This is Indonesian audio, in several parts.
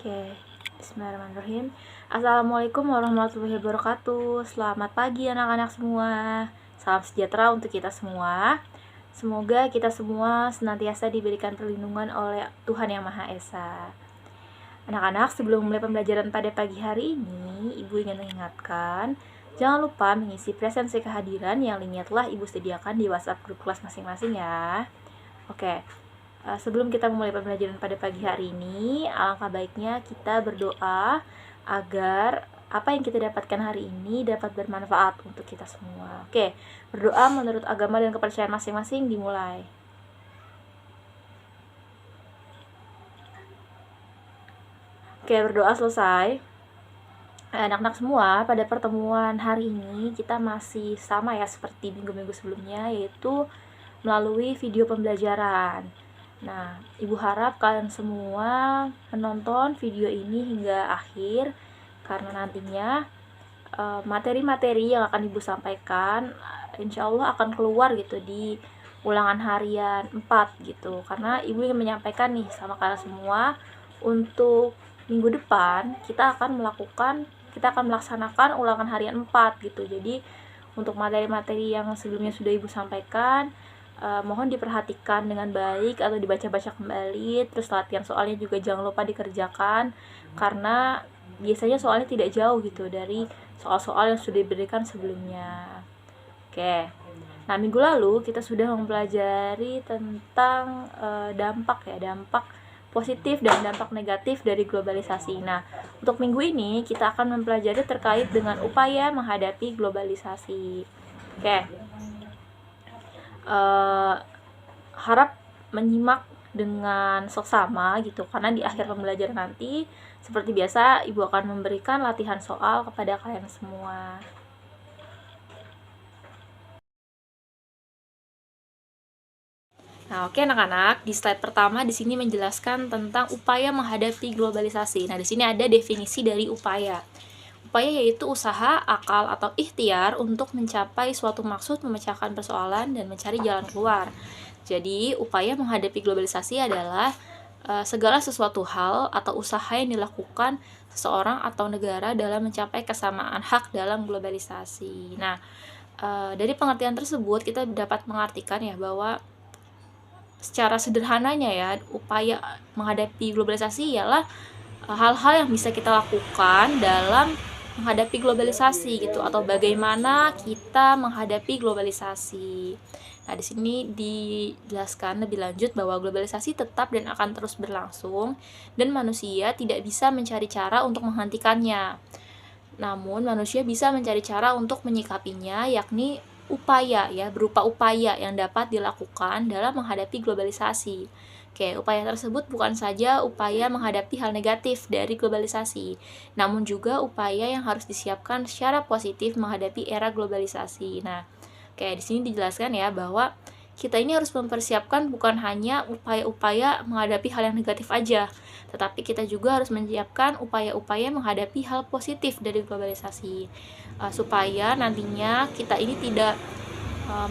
Oke, bismillahirrahmanirrahim. Assalamualaikum warahmatullahi wabarakatuh. Selamat pagi anak-anak semua. Salam sejahtera untuk kita semua. Semoga kita semua senantiasa diberikan perlindungan oleh Tuhan Yang Maha Esa. Anak-anak, sebelum mulai pembelajaran pada pagi hari ini, Ibu ingin mengingatkan, jangan lupa mengisi presensi kehadiran yang linknya telah Ibu sediakan di WhatsApp grup kelas masing-masing ya. Oke. Sebelum kita memulai pembelajaran pada pagi hari ini, alangkah baiknya kita berdoa agar apa yang kita dapatkan hari ini dapat bermanfaat untuk kita semua. Oke, berdoa menurut agama dan kepercayaan masing-masing dimulai. Oke, berdoa selesai. Anak-anak semua, pada pertemuan hari ini kita masih sama ya seperti minggu-minggu sebelumnya, yaitu melalui video pembelajaran. Nah, Ibu harap kalian semua menonton video ini hingga akhir, karena nantinya materi-materi yang akan Ibu sampaikan insya Allah akan keluar gitu di ulangan harian 4 gitu. Karena Ibu ingin menyampaikan nih sama kalian semua, untuk minggu depan kita akan melaksanakan ulangan harian 4 gitu. Jadi untuk materi-materi yang sebelumnya sudah Ibu sampaikan, mohon diperhatikan dengan baik atau dibaca-baca kembali. Terus latihan soalnya juga jangan lupa dikerjakan, karena biasanya soalnya tidak jauh gitu dari soal-soal yang sudah diberikan sebelumnya. Oke. Nah, minggu lalu kita sudah mempelajari tentang dampak positif dan dampak negatif dari globalisasi. Nah, untuk minggu ini kita akan mempelajari terkait dengan upaya menghadapi globalisasi. Oke. Harap menyimak dengan seksama gitu, karena di akhir pembelajaran nanti seperti biasa Ibu akan memberikan latihan soal kepada kalian semua. Nah, oke anak-anak, di slide pertama di sini menjelaskan tentang upaya menghadapi globalisasi. Nah, di sini ada definisi dari upaya. Upaya yaitu usaha, akal, atau ikhtiar untuk mencapai suatu maksud, memecahkan persoalan, dan mencari jalan keluar. Jadi, upaya menghadapi globalisasi adalah segala sesuatu hal atau usaha yang dilakukan seseorang atau negara dalam mencapai kesamaan hak dalam globalisasi. Nah, dari pengertian tersebut kita dapat mengartikan ya bahwa secara sederhananya ya, upaya menghadapi globalisasi ialah hal-hal yang bisa kita lakukan dalam menghadapi globalisasi gitu, atau bagaimana kita menghadapi globalisasi. Nah, di sini dijelaskan lebih lanjut bahwa globalisasi tetap dan akan terus berlangsung dan manusia tidak bisa mencari cara untuk menghentikannya. Namun, manusia bisa mencari cara untuk menyikapinya, yakni upaya ya, berupa upaya yang dapat dilakukan dalam menghadapi globalisasi. Oke, upaya tersebut bukan saja upaya menghadapi hal negatif dari globalisasi, namun juga upaya yang harus disiapkan secara positif menghadapi era globalisasi. Nah, oke, di sini dijelaskan ya bahwa kita ini harus mempersiapkan bukan hanya upaya-upaya menghadapi hal yang negatif aja, tetapi kita juga harus menyiapkan upaya-upaya menghadapi hal positif dari globalisasi, supaya nantinya kita ini tidak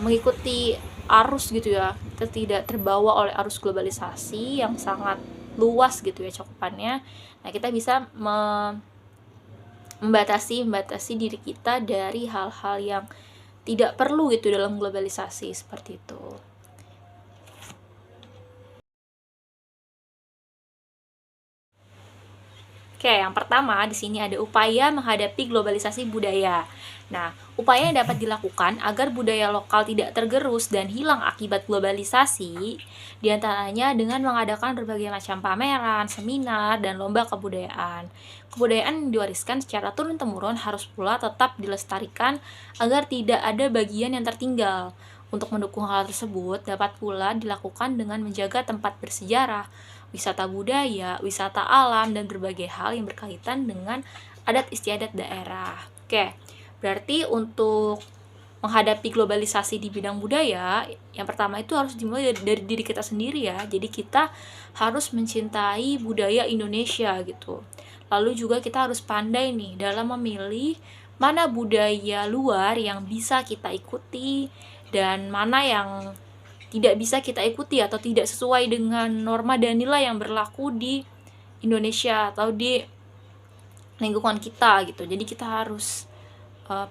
mengikuti arus gitu ya, kita tidak terbawa oleh arus globalisasi yang sangat luas gitu ya cakupannya. Nah, kita bisa membatasi diri kita dari hal-hal yang tidak perlu gitu dalam globalisasi seperti itu. Oke, yang pertama di sini ada upaya menghadapi globalisasi budaya. Nah, upaya yang dapat dilakukan agar budaya lokal tidak tergerus dan hilang akibat globalisasi, diantaranya dengan mengadakan berbagai macam pameran, seminar, dan lomba kebudayaan. Kebudayaan yang diwariskan secara turun-temurun harus pula tetap dilestarikan agar tidak ada bagian yang tertinggal. Untuk mendukung hal tersebut, dapat pula dilakukan dengan menjaga tempat bersejarah, wisata budaya, wisata alam, dan berbagai hal yang berkaitan dengan adat istiadat daerah. Oke, berarti untuk menghadapi globalisasi di bidang budaya, yang pertama itu harus dimulai dari diri kita sendiri ya. Jadi kita harus mencintai budaya Indonesia gitu. Lalu juga kita harus pandai nih dalam memilih mana budaya luar yang bisa kita ikuti dan mana yang tidak bisa kita ikuti atau tidak sesuai dengan norma dan nilai yang berlaku di Indonesia atau di lingkungan kita gitu. Jadi kita harus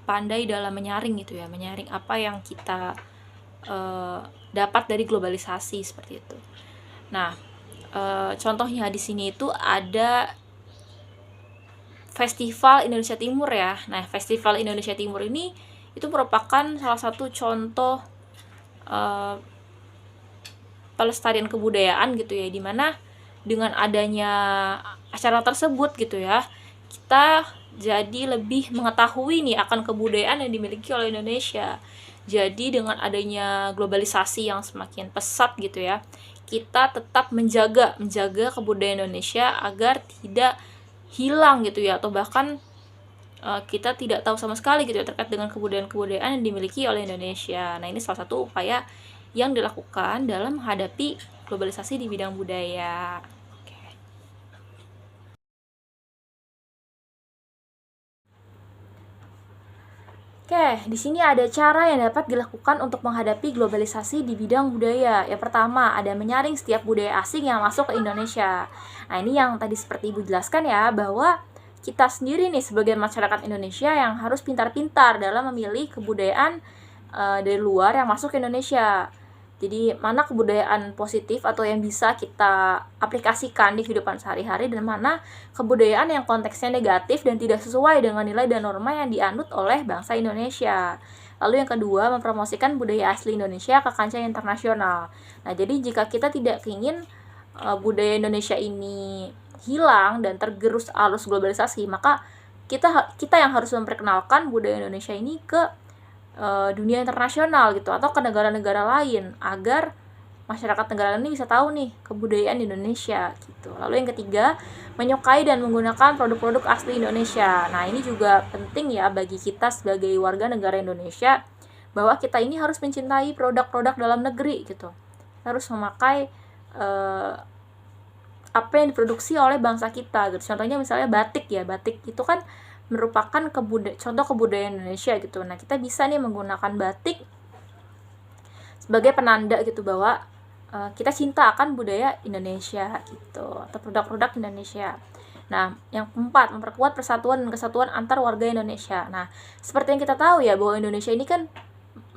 pandai dalam menyaring gitu ya, menyaring apa yang kita dapat dari globalisasi seperti itu. Nah, contohnya di sini itu ada Festival Indonesia Timur ya. Nah, Festival Indonesia Timur ini itu merupakan salah satu contoh pelestarian kebudayaan gitu ya, dimana dengan adanya acara tersebut gitu ya, kita jadi lebih mengetahui nih akan kebudayaan yang dimiliki oleh Indonesia. Jadi dengan adanya globalisasi yang semakin pesat gitu ya, kita tetap menjaga kebudayaan Indonesia agar tidak hilang gitu ya, atau bahkan kita tidak tahu sama sekali gitu ya terkait dengan kebudayaan-kebudayaan yang dimiliki oleh Indonesia. Nah, ini salah satu upaya yang dilakukan dalam menghadapi globalisasi di bidang budaya. Oke, di sini ada cara yang dapat dilakukan untuk menghadapi globalisasi di bidang budaya. Yang pertama, ada menyaring setiap budaya asing yang masuk ke Indonesia. Nah, ini yang tadi seperti Ibu jelaskan ya, bahwa kita sendiri nih sebagai masyarakat Indonesia yang harus pintar-pintar dalam memilih kebudayaan dari luar yang masuk ke Indonesia. Jadi, mana kebudayaan positif atau yang bisa kita aplikasikan di kehidupan sehari-hari, dan mana kebudayaan yang konteksnya negatif dan tidak sesuai dengan nilai dan norma yang dianut oleh bangsa Indonesia. Lalu yang kedua, mempromosikan budaya asli Indonesia ke kancah internasional. Nah, jadi jika kita tidak ingin budaya Indonesia ini hilang dan tergerus arus globalisasi, maka kita yang harus memperkenalkan budaya Indonesia ini ke dunia internasional gitu, atau ke negara-negara lain, agar masyarakat negara ini bisa tahu nih kebudayaan Indonesia gitu. Lalu yang ketiga, menyukai dan menggunakan produk-produk asli Indonesia. Nah, ini juga penting ya bagi kita sebagai warga negara Indonesia, bahwa kita ini harus mencintai produk-produk dalam negeri gitu. Kita harus memakai apa yang diproduksi oleh bangsa kita gitu. Contohnya misalnya batik ya, batik itu kan merupakan contoh kebudayaan Indonesia gitu. Nah, kita bisa nih menggunakan batik sebagai penanda gitu, bahwa kita cinta akan budaya Indonesia gitu, atau produk-produk Indonesia. Nah, yang keempat, memperkuat persatuan dan kesatuan antar warga Indonesia. Nah, seperti yang kita tahu ya, bahwa Indonesia ini kan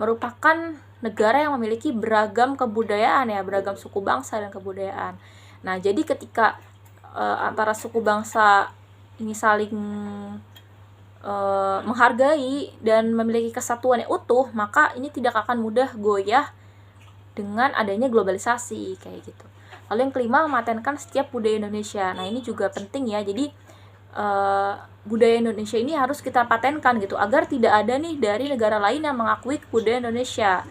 merupakan negara yang memiliki beragam kebudayaan ya, beragam suku bangsa dan kebudayaan. Nah, jadi ketika antara suku bangsa ini saling menghargai dan memiliki kesatuan yang utuh, maka ini tidak akan mudah goyah dengan adanya globalisasi kayak gitu. Lalu yang kelima, mematenkan setiap budaya Indonesia. Nah, ini juga penting ya. Jadi budaya Indonesia ini harus kita patenkan gitu, agar tidak ada nih dari negara lain yang mengakui kebudayaan Indonesia.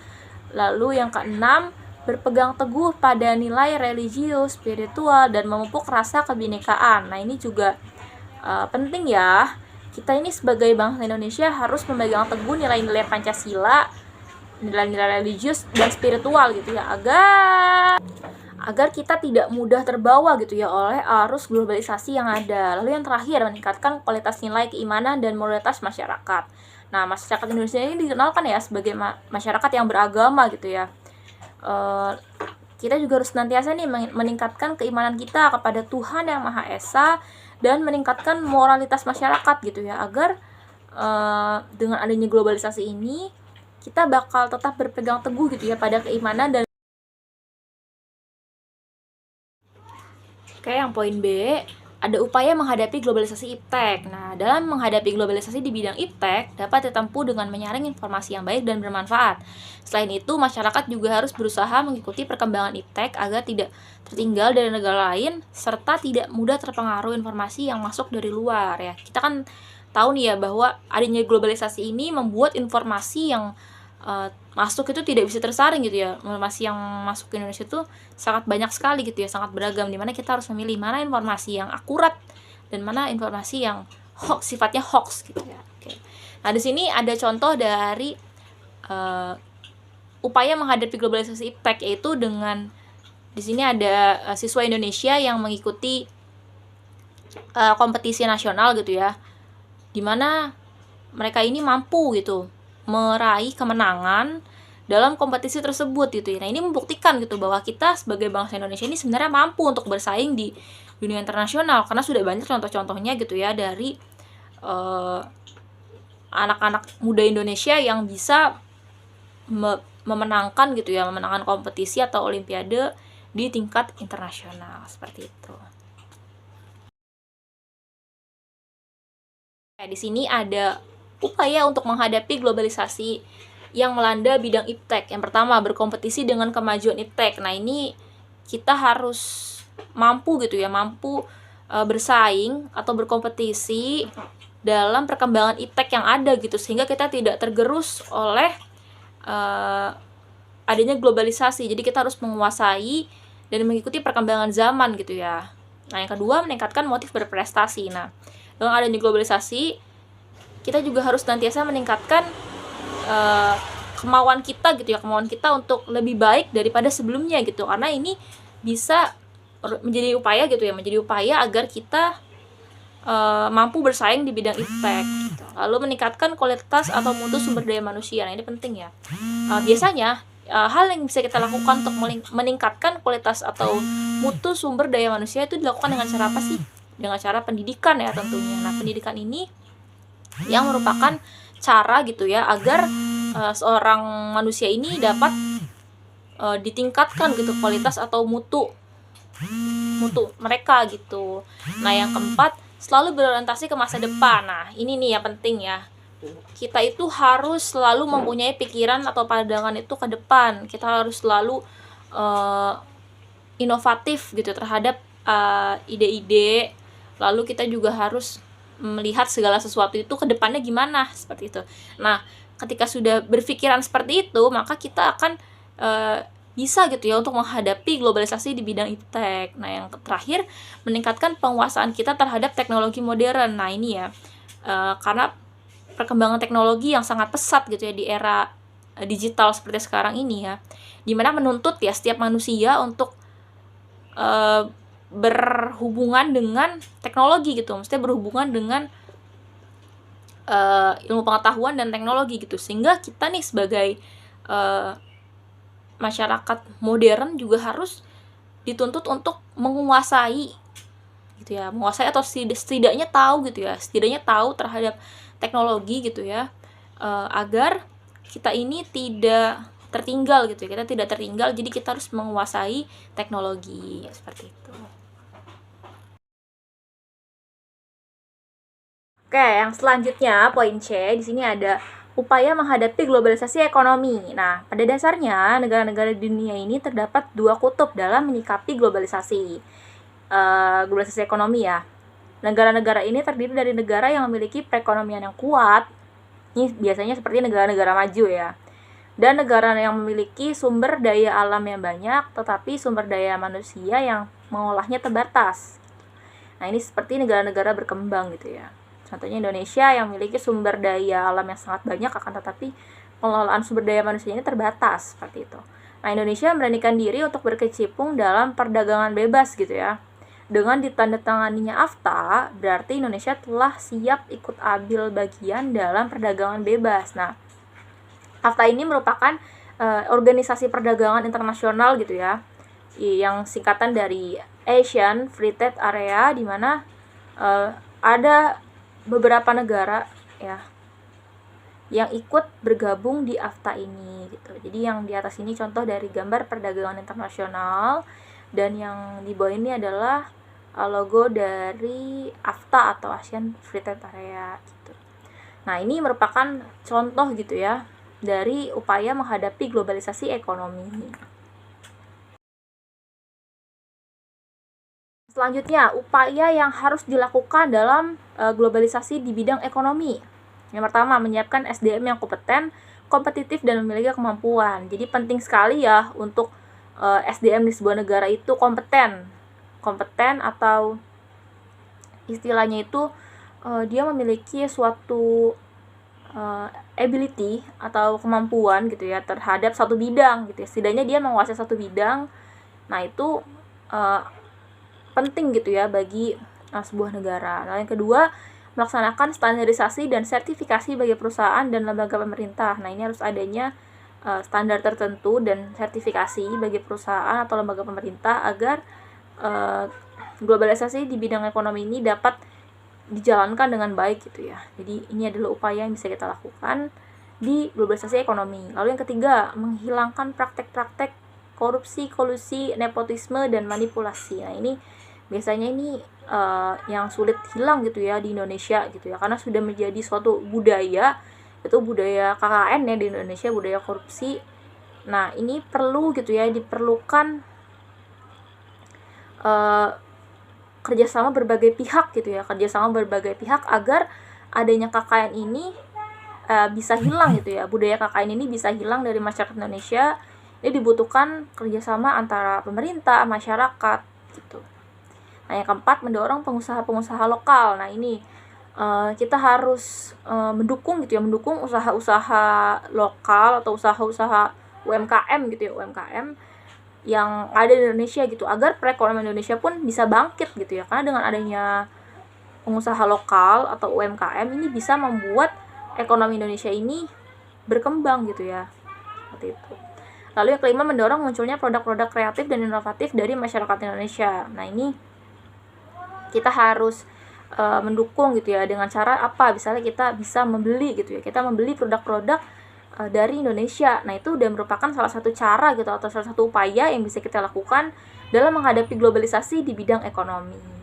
Lalu yang keenam, berpegang teguh pada nilai religius, spiritual, dan memupuk rasa kebinekaan. Nah, ini juga penting ya. Kita ini sebagai bangsa Indonesia harus memegang teguh nilai-nilai Pancasila, nilai-nilai religius dan spiritual gitu ya, agar kita tidak mudah terbawa gitu ya oleh arus globalisasi yang ada. Lalu yang terakhir, meningkatkan kualitas nilai keimanan dan moralitas masyarakat. Nah, masyarakat Indonesia ini dikenalkan ya sebagai masyarakat yang beragama gitu ya. Kita juga harus senantiasa nih meningkatkan keimanan kita kepada Tuhan yang Maha Esa, dan meningkatkan moralitas masyarakat gitu ya, agar dengan adanya globalisasi ini kita bakal tetap berpegang teguh gitu ya pada keimanan. Dan oke, yang poin B, ada upaya menghadapi globalisasi iptek. Nah, dalam menghadapi globalisasi di bidang iptek dapat ditempuh dengan menyaring informasi yang baik dan bermanfaat. Selain itu, masyarakat juga harus berusaha mengikuti perkembangan iptek agar tidak tertinggal dari negara lain, serta tidak mudah terpengaruh informasi yang masuk dari luar ya. Kita kan tahu nih ya, bahwa adanya globalisasi ini membuat informasi yang masuk itu tidak bisa tersaring gitu ya. Informasi yang masuk ke Indonesia itu sangat banyak sekali gitu ya, sangat beragam, dimana kita harus memilih mana informasi yang akurat dan mana informasi yang sifatnya hoax gitu ya. Oke. Nah, di sini ada contoh dari upaya menghadapi globalisasi iptek, yaitu dengan di sini ada siswa Indonesia yang mengikuti kompetisi nasional gitu ya, dimana mereka ini mampu gitu meraih kemenangan dalam kompetisi tersebut gitu ya. Nah, ini membuktikan gitu bahwa kita sebagai bangsa Indonesia ini sebenarnya mampu untuk bersaing di dunia internasional, karena sudah banyak contoh-contohnya gitu ya dari anak-anak muda Indonesia yang bisa memenangkan gitu ya, memenangkan kompetisi atau olimpiade di tingkat internasional seperti itu. Di sini ada upaya untuk menghadapi globalisasi yang melanda bidang iptek. Yang pertama, berkompetisi dengan kemajuan iptek. Nah, ini kita harus mampu gitu ya, mampu bersaing atau berkompetisi dalam perkembangan iptek yang ada gitu, sehingga kita tidak tergerus oleh adanya globalisasi. Jadi kita harus menguasai dan mengikuti perkembangan zaman gitu ya. Nah, yang kedua, meningkatkan motif berprestasi. Nah, dengan adanya globalisasi, kita juga harus senantiasa meningkatkan kemauan kita gitu ya, kemauan kita untuk lebih baik daripada sebelumnya gitu, karena ini bisa menjadi upaya gitu ya, menjadi upaya agar kita mampu bersaing di bidang iptek gitu. Lalu meningkatkan kualitas atau mutu sumber daya manusia. Nah, ini penting ya. Biasanya hal yang bisa kita lakukan untuk meningkatkan kualitas atau mutu sumber daya manusia itu dilakukan dengan cara apa sih? Dengan cara pendidikan ya tentunya. Nah, pendidikan ini yang merupakan cara gitu ya agar seorang manusia ini dapat ditingkatkan gitu kualitas atau mutu mereka gitu. Nah, yang keempat, selalu berorientasi ke masa depan. Nah, ini nih yang penting ya. Kita itu harus selalu mempunyai pikiran atau pandangan itu ke depan. Kita harus selalu inovatif gitu terhadap ide-ide. Lalu kita juga harus melihat segala sesuatu itu ke depannya gimana, seperti itu. Nah, ketika sudah berpikiran seperti itu, maka kita akan bisa gitu ya untuk menghadapi globalisasi di bidang iptek. Nah, yang terakhir, meningkatkan penguasaan kita terhadap teknologi modern. Nah, ini ya, karena perkembangan teknologi yang sangat pesat gitu ya di era digital seperti sekarang ini ya, dimana menuntut ya setiap manusia untuk berhubungan dengan teknologi gitu, maksudnya berhubungan dengan ilmu pengetahuan dan teknologi gitu, sehingga kita nih sebagai masyarakat modern juga harus dituntut untuk menguasai gitu ya, menguasai atau setidaknya tahu gitu ya, setidaknya tahu terhadap teknologi gitu ya, agar kita ini tidak tertinggal gitu ya, kita tidak tertinggal, jadi kita harus menguasai teknologi seperti itu. Oke, yang selanjutnya poin C, di sini ada upaya menghadapi globalisasi ekonomi. Nah, pada dasarnya negara-negara di dunia ini terdapat dua kutub dalam menyikapi globalisasi. Globalisasi ekonomi ya. Negara-negara ini terdiri dari negara yang memiliki perekonomian yang kuat. Ini biasanya seperti negara-negara maju ya. Dan negara yang memiliki sumber daya alam yang banyak, tetapi sumber daya manusia yang mengolahnya terbatas. Nah, ini seperti negara-negara berkembang gitu ya. Contohnya Indonesia yang memiliki sumber daya alam yang sangat banyak, akan tetapi pengelolaan sumber daya manusia ini terbatas, seperti itu. Nah, Indonesia memberanikan diri untuk berkecimpung dalam perdagangan bebas gitu ya. Dengan ditandatanganinya AFTA, berarti Indonesia telah siap ikut ambil bagian dalam perdagangan bebas. Nah, AFTA ini merupakan organisasi perdagangan internasional gitu ya, yang singkatan dari Asian Free Trade Area, di mana ada beberapa negara ya yang ikut bergabung di AFTA ini gitu. Jadi yang di atas ini contoh dari gambar perdagangan internasional, dan yang di bawah ini adalah logo dari AFTA atau Asian Free Trade Area gitu. Nah, ini merupakan contoh gitu ya dari upaya menghadapi globalisasi ekonomi. Selanjutnya, upaya yang harus dilakukan dalam globalisasi di bidang ekonomi. Yang pertama, menyiapkan SDM yang kompeten, kompetitif, dan memiliki kemampuan. Jadi penting sekali ya untuk SDM di sebuah negara itu kompeten. Kompeten atau istilahnya itu dia memiliki suatu ability atau kemampuan gitu ya terhadap satu bidang gitu ya. Setidaknya dia menguasai satu bidang. Nah, itu penting gitu ya bagi sebuah negara. Nah, yang kedua, melaksanakan standarisasi dan sertifikasi bagi perusahaan dan lembaga pemerintah. Nah, ini harus adanya standar tertentu dan sertifikasi bagi perusahaan atau lembaga pemerintah agar globalisasi di bidang ekonomi ini dapat dijalankan dengan baik gitu ya. Jadi ini adalah upaya yang bisa kita lakukan di globalisasi ekonomi. Lalu yang ketiga, menghilangkan praktek-praktek korupsi, kolusi, nepotisme, dan manipulasi. Nah ini biasanya ini yang sulit hilang gitu ya di Indonesia gitu ya, karena sudah menjadi suatu budaya, itu budaya KKN ya di Indonesia, budaya korupsi. Nah ini perlu gitu ya, diperlukan kerjasama berbagai pihak gitu ya, kerjasama berbagai pihak agar adanya KKN ini bisa hilang gitu ya, budaya KKN ini bisa hilang dari masyarakat Indonesia. Ini dibutuhkan kerjasama antara pemerintah, masyarakat gitu. Nah yang keempat, mendorong pengusaha-pengusaha lokal. Nah ini kita harus mendukung gitu ya, mendukung usaha-usaha lokal atau usaha-usaha UMKM gitu ya, UMKM yang ada di Indonesia gitu, agar perekonomian Indonesia pun bisa bangkit gitu ya, karena dengan adanya pengusaha lokal atau UMKM ini bisa membuat ekonomi Indonesia ini berkembang gitu ya, seperti itu. Lalu yang kelima, mendorong munculnya produk-produk kreatif dan inovatif dari masyarakat Indonesia. Nah ini kita harus mendukung gitu ya, dengan cara apa? Misalnya kita bisa membeli gitu ya, kita membeli produk-produk dari Indonesia. Nah itu udah merupakan salah satu cara gitu, atau salah satu upaya yang bisa kita lakukan dalam menghadapi globalisasi di bidang ekonomi.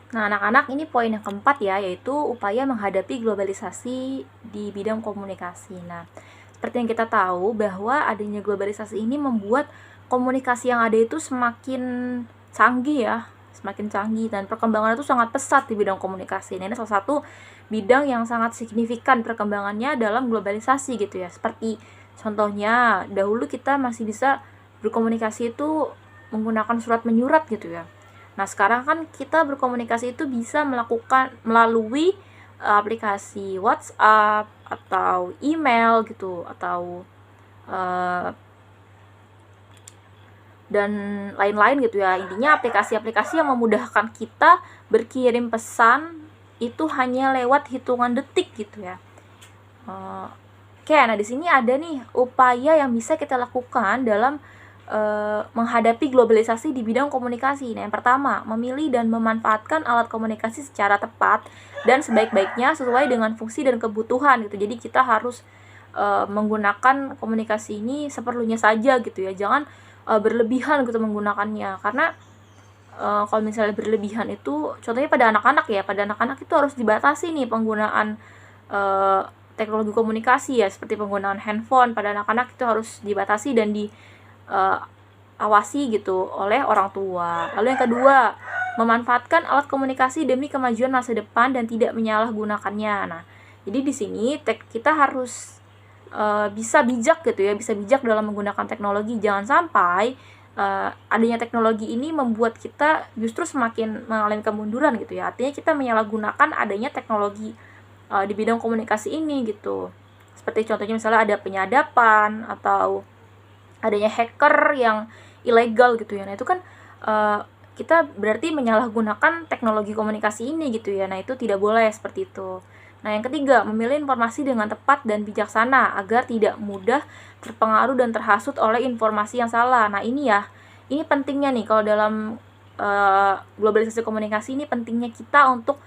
Nah anak-anak, ini poin yang keempat ya, yaitu upaya menghadapi globalisasi di bidang komunikasi. Nah seperti yang kita tahu bahwa adanya globalisasi ini membuat komunikasi yang ada itu semakin canggih ya, semakin canggih, dan perkembangannya itu sangat pesat di bidang komunikasi. Ini salah satu bidang yang sangat signifikan perkembangannya dalam globalisasi gitu ya. Seperti contohnya, dahulu kita masih bisa berkomunikasi itu menggunakan surat menyurat gitu ya. Nah sekarang kan kita berkomunikasi itu bisa melakukan melalui aplikasi WhatsApp atau email gitu, atau dan lain-lain gitu ya. Intinya aplikasi-aplikasi yang memudahkan kita berkirim pesan itu hanya lewat hitungan detik gitu ya. Oke, nah di sini ada nih upaya yang bisa kita lakukan dalam menghadapi globalisasi di bidang komunikasi. Nah yang pertama, memilih dan memanfaatkan alat komunikasi secara tepat dan sebaik-baiknya sesuai dengan fungsi dan kebutuhan gitu. Jadi kita harus menggunakan komunikasi ini seperlunya saja gitu ya, jangan berlebihan gitu menggunakannya, karena kalau misalnya berlebihan itu, contohnya pada anak-anak ya, pada anak-anak itu harus dibatasi nih penggunaan teknologi komunikasi ya, seperti penggunaan handphone pada anak-anak itu harus dibatasi dan diawasi gitu oleh orang tua. Lalu yang kedua, memanfaatkan alat komunikasi demi kemajuan masa depan dan tidak menyalahgunakannya. Nah jadi di sini kita harus bisa bijak gitu ya, bisa bijak dalam menggunakan teknologi. Jangan sampai adanya teknologi ini membuat kita justru semakin mengalami kemunduran gitu ya. Artinya kita menyalahgunakan adanya teknologi di bidang komunikasi ini gitu. Seperti contohnya misalnya ada penyadapan atau adanya hacker yang ilegal gitu ya. Nah itu kan kita berarti menyalahgunakan teknologi komunikasi ini gitu ya. Nah itu tidak boleh seperti itu. Nah yang ketiga, memilih informasi dengan tepat dan bijaksana agar tidak mudah terpengaruh dan terhasut oleh informasi yang salah. Nah ini ya, ini pentingnya nih kalau dalam globalisasi komunikasi, ini pentingnya kita untuk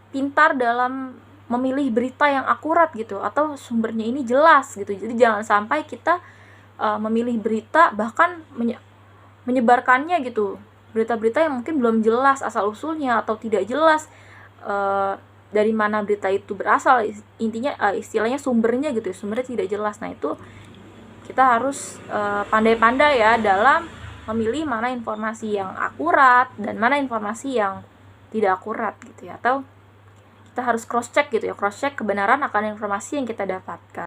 pintar dalam memilih berita yang akurat gitu, atau sumbernya ini jelas gitu. Jadi jangan sampai kita memilih berita bahkan menyebarkannya gitu, berita-berita yang mungkin belum jelas asal usulnya atau tidak jelas dari mana berita itu berasal, intinya istilahnya sumbernya gitu, sumbernya tidak jelas. Nah itu kita harus pandai-pandai ya dalam memilih mana informasi yang akurat dan mana informasi yang tidak akurat gitu ya, atau kita harus cross check gitu ya, cross check kebenaran akan informasi yang kita dapatkan.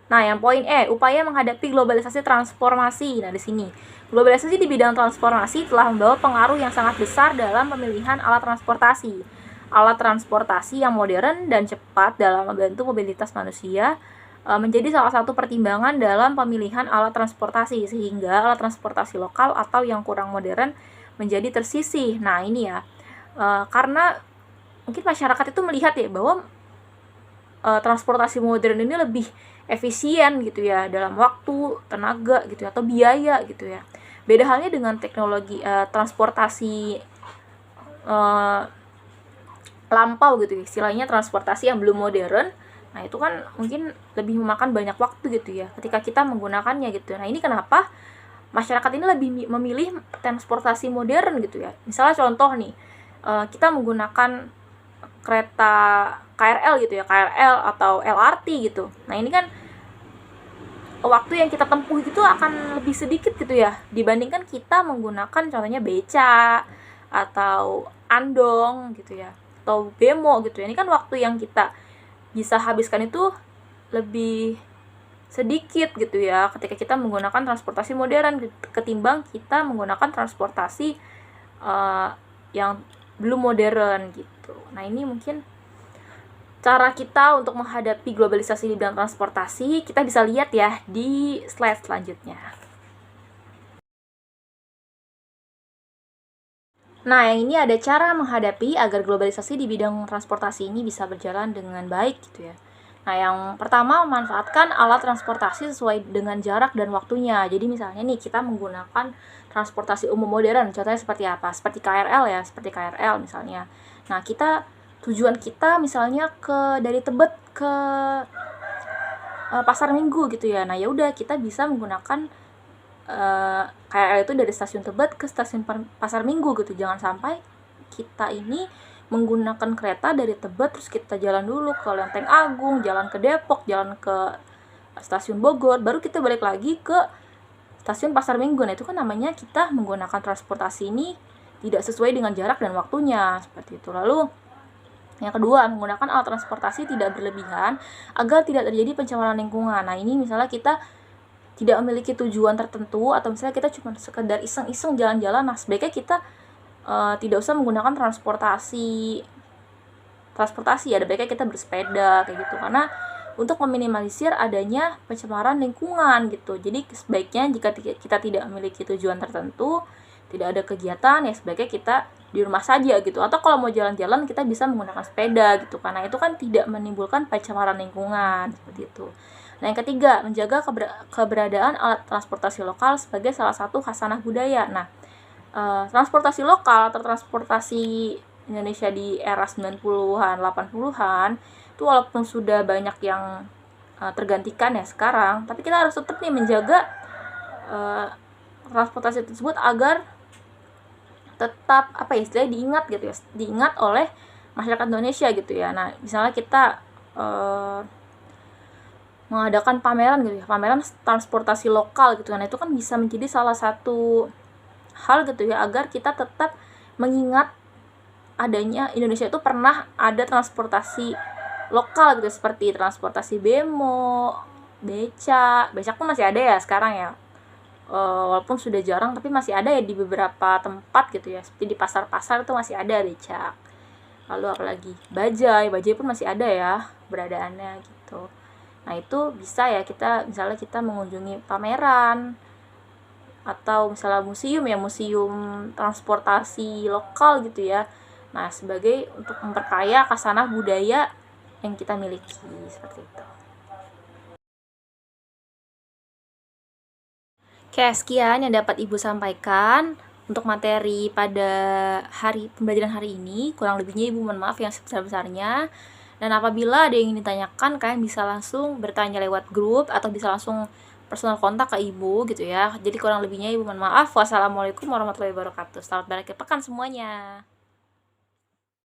Nah, yang poin E, upaya menghadapi globalisasi transformasi. Nah, di sini, globalisasi di bidang transformasi telah membawa pengaruh yang sangat besar dalam pemilihan alat transportasi. Alat transportasi yang modern dan cepat dalam membantu mobilitas manusia menjadi salah satu pertimbangan dalam pemilihan alat transportasi, sehingga alat transportasi lokal atau yang kurang modern menjadi tersisih. Nah, ini ya, karena mungkin masyarakat itu melihat ya bahwa transportasi modern ini lebih efisien gitu ya dalam waktu, tenaga gitu ya, atau biaya gitu ya. Beda halnya dengan teknologi transportasi lampau gitu ya, istilahnya transportasi yang belum modern. Nah itu kan mungkin lebih memakan banyak waktu gitu ya ketika kita menggunakannya gitu. Nah ini kenapa masyarakat ini lebih memilih transportasi modern gitu ya. Misalnya contoh nih, kita menggunakan kereta KRL gitu ya, KRL atau LRT gitu. Nah ini kan waktu yang kita tempuh itu akan lebih sedikit gitu ya dibandingkan kita menggunakan contohnya beca atau andong gitu ya, atau bemo gitu ya. Ini kan waktu yang kita bisa habiskan itu lebih sedikit gitu ya ketika kita menggunakan transportasi modern ketimbang kita menggunakan transportasi yang belum modern gitu. Nah ini mungkin cara kita untuk menghadapi globalisasi di bidang transportasi. Kita bisa lihat ya di slide selanjutnya. Nah, yang ini ada cara menghadapi agar globalisasi di bidang transportasi ini bisa berjalan dengan baik gitu ya. Nah, yang pertama memanfaatkan alat transportasi sesuai dengan jarak dan waktunya. Jadi misalnya nih kita menggunakan transportasi umum modern, contohnya seperti apa? Seperti KRL ya, seperti KRL misalnya. Nah, tujuan kita misalnya dari Tebet ke Pasar Minggu gitu ya. Nah, ya udah kita bisa menggunakan KRL itu dari stasiun Tebet ke stasiun Pasar Minggu gitu. Jangan sampai kita ini menggunakan kereta dari Tebet terus kita jalan dulu ke Lenteng Agung, jalan ke Depok, jalan ke stasiun Bogor, baru kita balik lagi ke stasiun Pasar Minggu. Nah, itu kan namanya kita menggunakan transportasi ini tidak sesuai dengan jarak dan waktunya, seperti itu. Lalu yang kedua, menggunakan alat transportasi tidak berlebihan agar tidak terjadi pencemaran lingkungan. Nah, ini misalnya kita tidak memiliki tujuan tertentu atau misalnya kita cuma sekedar iseng-iseng jalan-jalan, nah sebaiknya kita tidak usah menggunakan transportasi ya, ada baiknya kita bersepeda kayak gitu, karena untuk meminimalisir adanya pencemaran lingkungan gitu. Jadi sebaiknya jika kita tidak memiliki tujuan tertentu, tidak ada kegiatan, ya sebaiknya kita di rumah saja gitu. Atau kalau mau jalan-jalan kita bisa menggunakan sepeda gitu, karena itu kan tidak menimbulkan pencemaran lingkungan seperti itu. Nah, yang ketiga, menjaga keberadaan alat transportasi lokal sebagai salah satu khasanah budaya. Nah, transportasi lokal atau transportasi Indonesia di era 90-an, 80-an itu walaupun sudah banyak yang tergantikan ya sekarang, tapi kita harus tetap nih menjaga transportasi tersebut agar tetap istilahnya diingat gitu ya, diingat oleh masyarakat Indonesia gitu ya. Nah, misalnya kita mengadakan pameran gitu ya, pameran transportasi lokal gitu kan, itu kan bisa menjadi salah satu hal gitu ya agar kita tetap mengingat adanya Indonesia itu pernah ada transportasi lokal gitu, seperti transportasi bemo, becak pun masih ada ya sekarang ya, walaupun sudah jarang tapi masih ada ya di beberapa tempat gitu ya, seperti di pasar-pasar itu masih ada becak. Lalu apalagi bajai pun masih ada ya beradaannya gitu. Nah, itu bisa ya misalnya kita mengunjungi pameran atau misalnya museum transportasi lokal gitu ya. Nah, sebagai untuk memperkaya khasanah budaya yang kita miliki seperti itu. Oke, sekian yang dapat Ibu sampaikan untuk materi pada pembelajaran hari ini. Kurang lebihnya Ibu mohon maaf yang sebesar-besarnya. Dan apabila ada yang ingin ditanyakan, kalian bisa langsung bertanya lewat grup atau bisa langsung personal kontak ke Ibu gitu ya. Jadi kurang lebihnya Ibu mohon maaf. Wassalamualaikum warahmatullahi wabarakatuh. Selamat berakhir pekan semuanya.